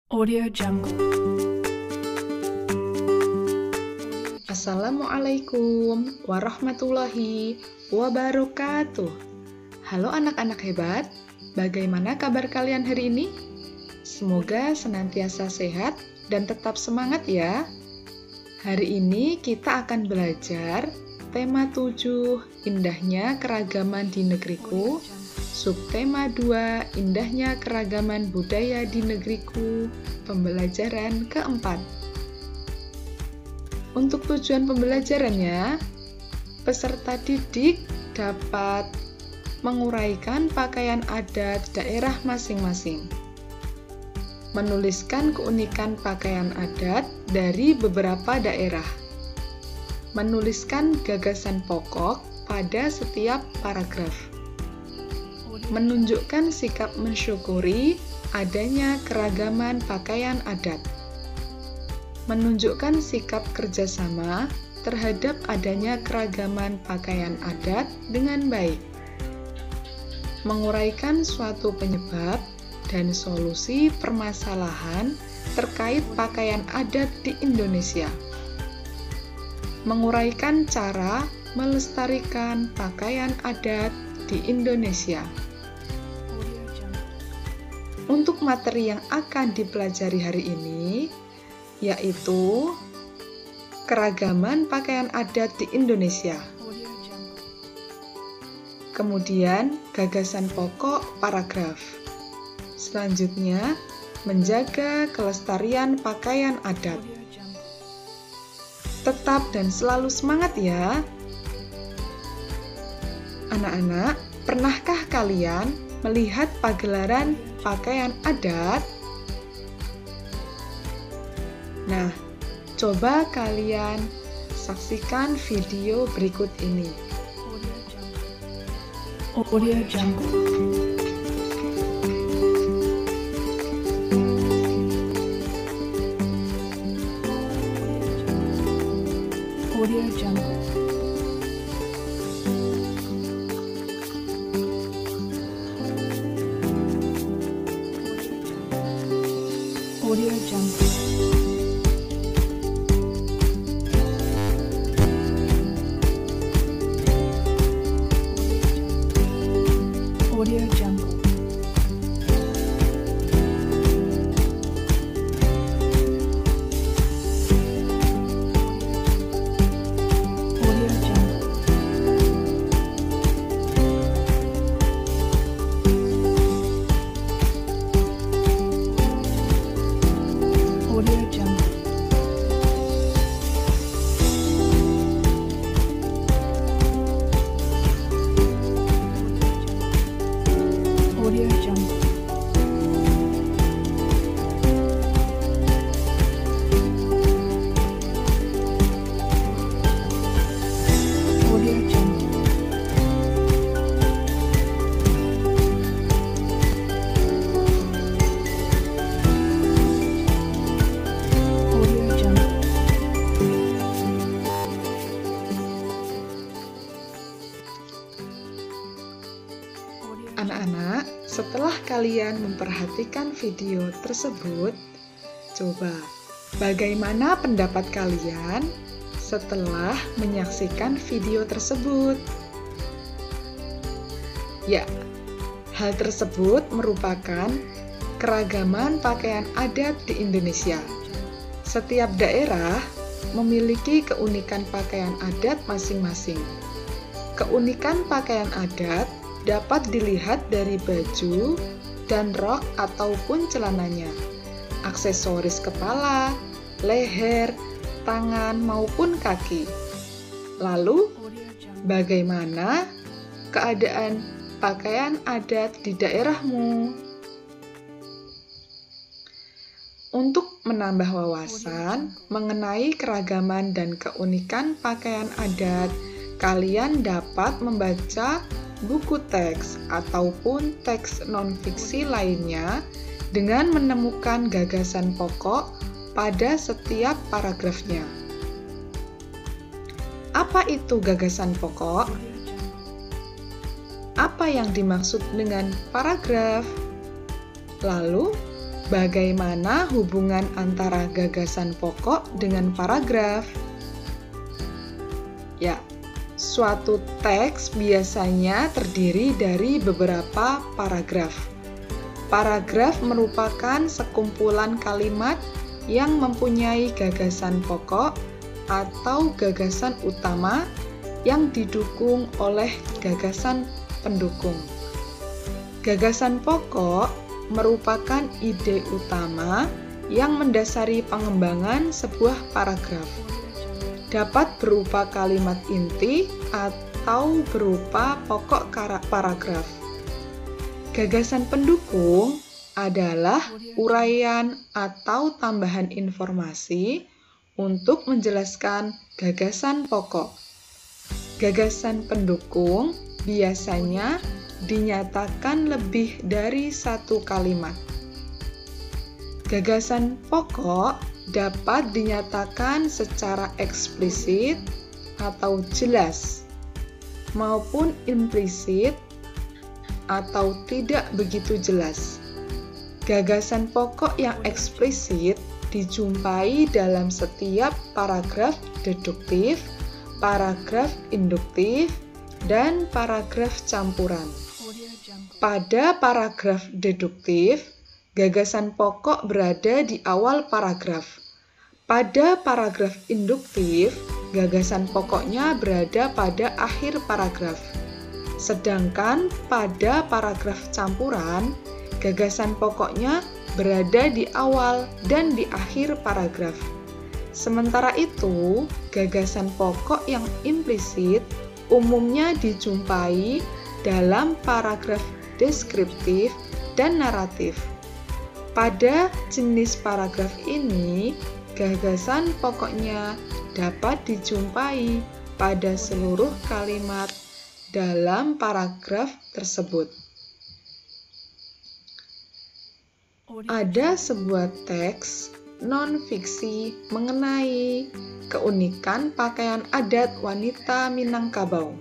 Audio Jungle. Assalamualaikum warahmatullahi wabarakatuh. Halo anak-anak hebat, bagaimana kabar kalian hari ini? Semoga senantiasa sehat dan tetap semangat ya. Hari ini kita akan belajar tema 7, Indahnya Keragaman di Negeriku. Subtema 2, Indahnya Keragaman Budaya di Negeriku, pembelajaran keempat. Untuk tujuan pembelajarannya, peserta didik dapat menguraikan pakaian adat daerah masing-masing, menuliskan keunikan pakaian adat dari beberapa daerah, menuliskan gagasan pokok pada setiap paragraf, menunjukkan sikap mensyukuri adanya keragaman pakaian adat, menunjukkan sikap kerjasama terhadap adanya keragaman pakaian adat dengan baik, menguraikan suatu penyebab dan solusi permasalahan terkait pakaian adat di Indonesia, menguraikan cara melestarikan pakaian adat di Indonesia. Untuk materi yang akan dipelajari hari ini, yaitu keragaman pakaian adat di Indonesia. Kemudian, gagasan pokok paragraf. Selanjutnya, menjaga kelestarian pakaian adat. Tetap dan selalu semangat ya! Anak-anak, pernahkah kalian melihat pagelaran pakaian adat? Nah, coba kalian saksikan video berikut ini. Audio Jungle. Audio Jungle. Audio Jungle. Audio Jungle. Audio Jungle. Audio Jungle. Audio Jungle. Audio Jungle. Audio Jungle. Anak-anak, setelah kalian memperhatikan video tersebut, coba bagaimana pendapat kalian setelah menyaksikan video tersebut? Ya, hal tersebut merupakan keragaman pakaian adat di Indonesia. Setiap daerah memiliki keunikan pakaian adat masing-masing. Keunikan pakaian adat dapat dilihat dari baju dan rok ataupun celananya, aksesoris kepala, leher, tangan maupun kaki. Lalu, bagaimana keadaan pakaian adat di daerahmu? Untuk menambah wawasan mengenai keragaman dan keunikan pakaian adat, kalian dapat membaca buku teks ataupun teks non-fiksi lainnya dengan menemukan gagasan pokok pada setiap paragrafnya. Apa itu gagasan pokok? Apa yang dimaksud dengan paragraf? Lalu, Bagaimana hubungan antara gagasan pokok dengan paragraf? Ya, suatu teks biasanya terdiri dari beberapa paragraf. Paragraf merupakan sekumpulan kalimat yang mempunyai gagasan pokok atau gagasan utama yang didukung oleh gagasan pendukung. Gagasan pokok merupakan ide utama yang mendasari pengembangan sebuah paragraf. Dapat berupa kalimat inti atau berupa pokok paragraf. Gagasan pendukung adalah uraian atau tambahan informasi untuk menjelaskan gagasan pokok. Gagasan pendukung biasanya dinyatakan lebih dari satu kalimat. Gagasan pokok dapat dinyatakan secara eksplisit atau jelas, maupun implisit atau tidak begitu jelas. Gagasan pokok yang eksplisit dijumpai dalam setiap paragraf deduktif, paragraf induktif, dan paragraf campuran. Pada paragraf deduktif, gagasan pokok berada di awal paragraf. Pada paragraf induktif, gagasan pokoknya berada pada akhir paragraf. Sedangkan pada paragraf campuran, gagasan pokoknya berada di awal dan di akhir paragraf. Sementara itu, gagasan pokok yang implisit umumnya dijumpai dalam paragraf deskriptif dan naratif. Pada jenis paragraf ini, gagasan pokoknya dapat dijumpai pada seluruh kalimat dalam paragraf tersebut. Ada sebuah teks non-fiksi mengenai keunikan pakaian adat wanita Minangkabau.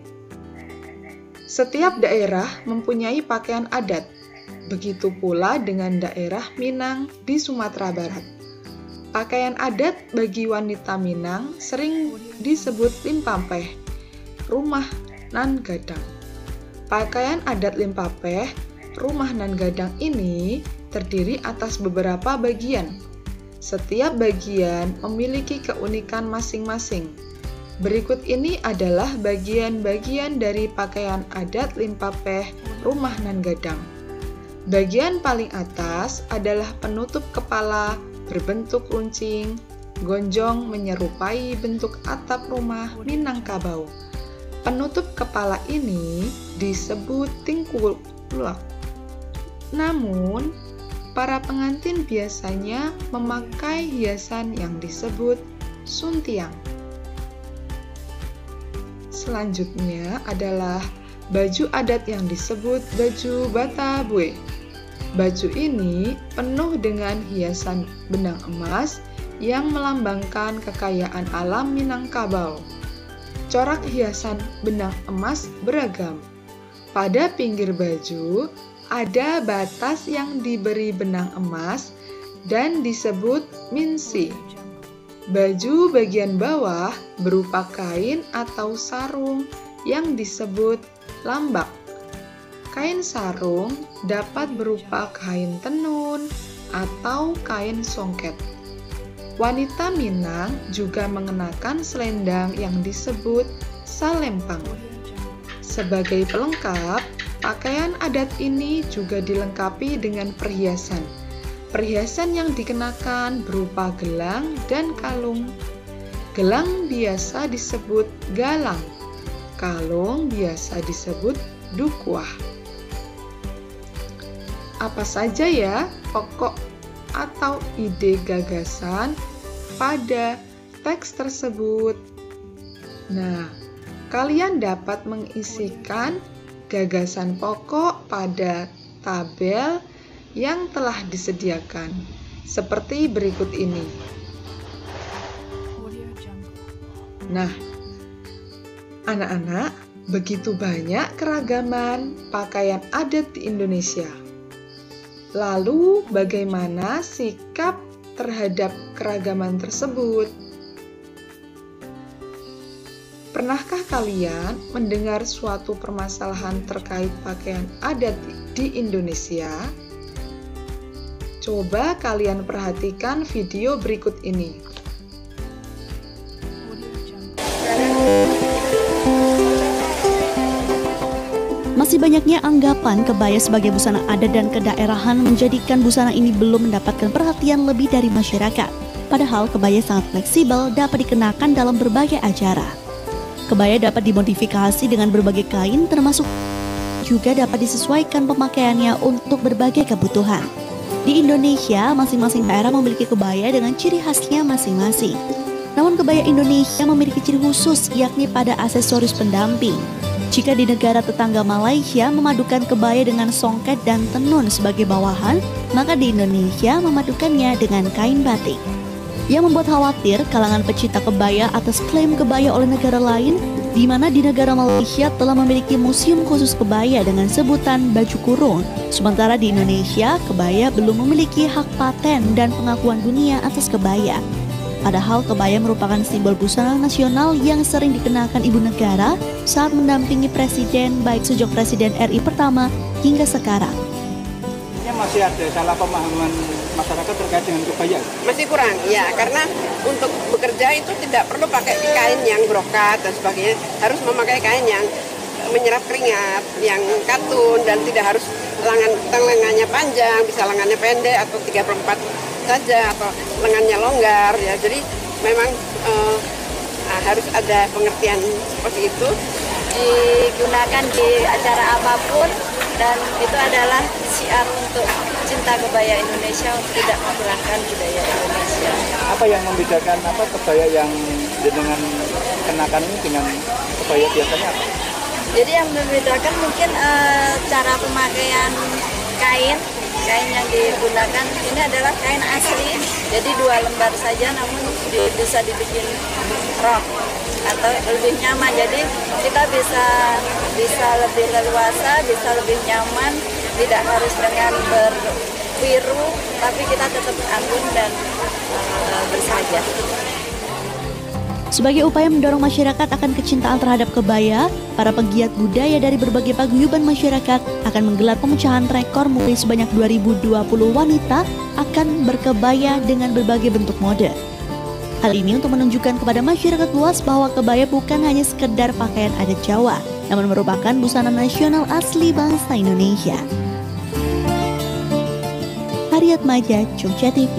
Setiap daerah mempunyai pakaian adat, begitu pula dengan daerah Minang di Sumatera Barat. Pakaian adat bagi wanita Minang sering disebut limpapeh, rumah nan gadang. Pakaian adat limpapeh, rumah nan gadang ini terdiri atas beberapa bagian. Setiap bagian memiliki keunikan masing-masing. Berikut ini adalah bagian-bagian dari pakaian adat limpapeh rumah nan gadang. Bagian paling atas adalah penutup kepala berbentuk runcing, gonjong menyerupai bentuk atap rumah Minangkabau. Penutup kepala ini disebut tingkulak. Namun, para pengantin biasanya memakai hiasan yang disebut suntiang. Selanjutnya adalah baju adat yang disebut baju Batabué. Baju ini penuh dengan hiasan benang emas yang melambangkan kekayaan alam Minangkabau. Corak hiasan benang emas beragam. Pada pinggir baju ada batas yang diberi benang emas dan disebut minsi. Baju bagian bawah berupa kain atau sarung yang disebut lambak. Kain sarung dapat berupa kain tenun atau kain songket. Wanita Minang juga mengenakan selendang yang disebut salempang. Sebagai pelengkap, pakaian adat ini juga dilengkapi dengan perhiasan. Perhiasan yang dikenakan berupa gelang dan kalung. Gelang biasa disebut galang. Kalung biasa disebut dukwah. Apa saja ya pokok atau ide gagasan pada teks tersebut? Nah, kalian dapat mengisikan gagasan pokok pada tabel yang telah disediakan, seperti berikut ini. Nah, anak-anak, begitu banyak keragaman pakaian adat di Indonesia. Lalu, bagaimana sikap terhadap keragaman tersebut? Pernahkah kalian mendengar suatu permasalahan terkait pakaian adat di Indonesia? Coba kalian perhatikan video berikut ini. Masih banyaknya anggapan kebaya sebagai busana adat dan kedaerahan menjadikan busana ini belum mendapatkan perhatian lebih dari masyarakat. Padahal kebaya sangat fleksibel, dapat dikenakan dalam berbagai acara. Kebaya dapat dimodifikasi dengan berbagai kain, termasuk juga dapat disesuaikan pemakaiannya untuk berbagai kebutuhan. Di Indonesia, masing-masing daerah memiliki kebaya dengan ciri khasnya masing-masing. Namun kebaya Indonesia memiliki ciri khusus, yakni pada aksesoris pendamping. Jika di negara tetangga Malaysia memadukan kebaya dengan songket dan tenun sebagai bawahan, maka di Indonesia memadukannya dengan kain batik. Yang membuat khawatir kalangan pecinta kebaya atas klaim kebaya oleh negara lain, di mana di negara Malaysia telah memiliki museum khusus kebaya dengan sebutan baju kurung. Sementara di Indonesia, kebaya belum memiliki hak paten dan pengakuan dunia atas kebaya. Padahal kebaya merupakan simbol busana nasional yang sering dikenakan ibu negara saat mendampingi presiden, baik sejak Presiden RI pertama hingga sekarang. Masih ada salah pemahaman masyarakat terkait dengan kebaya? Masih kurang, ya, karena untuk bekerja itu tidak perlu pakai kain yang brokat dan sebagainya, harus memakai kain yang menyerap keringat, yang katun, dan tidak harus lengannya panjang, bisa lengannya pendek atau 34 saja, atau lengannya longgar, ya. Jadi memang harus ada pengertian seperti itu. Digunakan di acara apapun, dan itu adalah syiar untuk cinta kebaya Indonesia untuk tidak menghilangkan budaya Indonesia. Apa yang membedakan kebaya yang dengan kenakan ini dengan kebaya biasanya apa? Jadi yang membedakan mungkin cara pemakaian kain yang digunakan ini adalah kain asli, jadi 2 lembar saja, namun bisa dibikin rok atau lebih nyaman. Jadi kita bisa lebih leluasa, bisa lebih nyaman, tidak harus dengan berbiru, tapi kita tetap anggun dan bersahaja. Sebagai upaya mendorong masyarakat akan kecintaan terhadap kebaya, para pegiat budaya dari berbagai paguyuban masyarakat akan menggelar pemecahan rekor mulai sebanyak 2020 wanita akan berkebaya dengan berbagai bentuk mode. Hal ini untuk menunjukkan kepada masyarakat luas bahwa kebaya bukan hanya sekedar pakaian adat Jawa, namun merupakan busana nasional asli bangsa Indonesia. Haryatmaja, Jogja TV.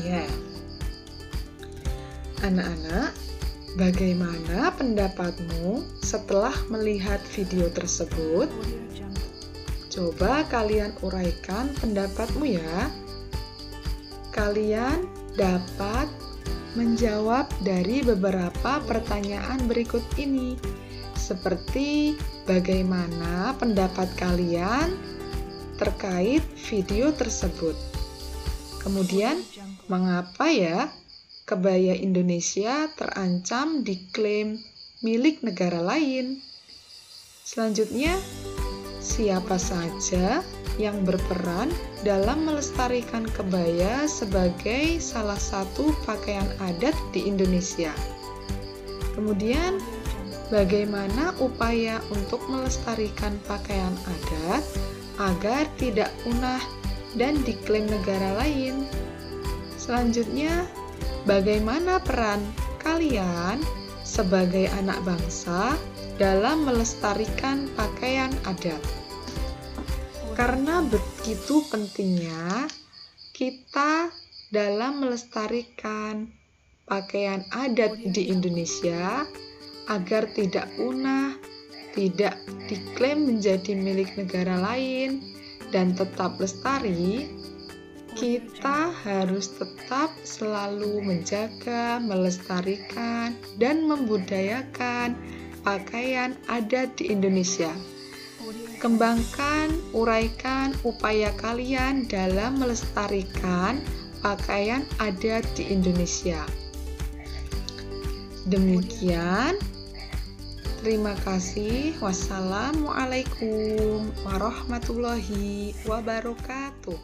Ya, anak-anak, bagaimana pendapatmu setelah melihat video tersebut? Coba kalian uraikan pendapatmu ya. Kalian dapat menjawab dari beberapa pertanyaan berikut ini. Seperti bagaimana pendapat kalian terkait video tersebut. Kemudian, mengapa ya kebaya Indonesia terancam diklaim milik negara lain? Selanjutnya, siapa saja yang berperan dalam melestarikan kebaya sebagai salah satu pakaian adat di Indonesia? Kemudian, bagaimana upaya untuk melestarikan pakaian adat agar tidak punah dan diklaim negara lain? Selanjutnya, bagaimana peran kalian sebagai anak bangsa dalam melestarikan pakaian adat? Karena begitu pentingnya kita dalam melestarikan pakaian adat di Indonesia agar tidak punah, tidak diklaim menjadi milik negara lain, dan tetap lestari, kita harus tetap selalu menjaga, melestarikan, dan membudayakan pakaian adat di Indonesia. Kembangkan, uraikan upaya kalian dalam melestarikan pakaian adat di Indonesia. Demikian Terima kasih. Wassalamualaikum warahmatullahi wabarakatuh.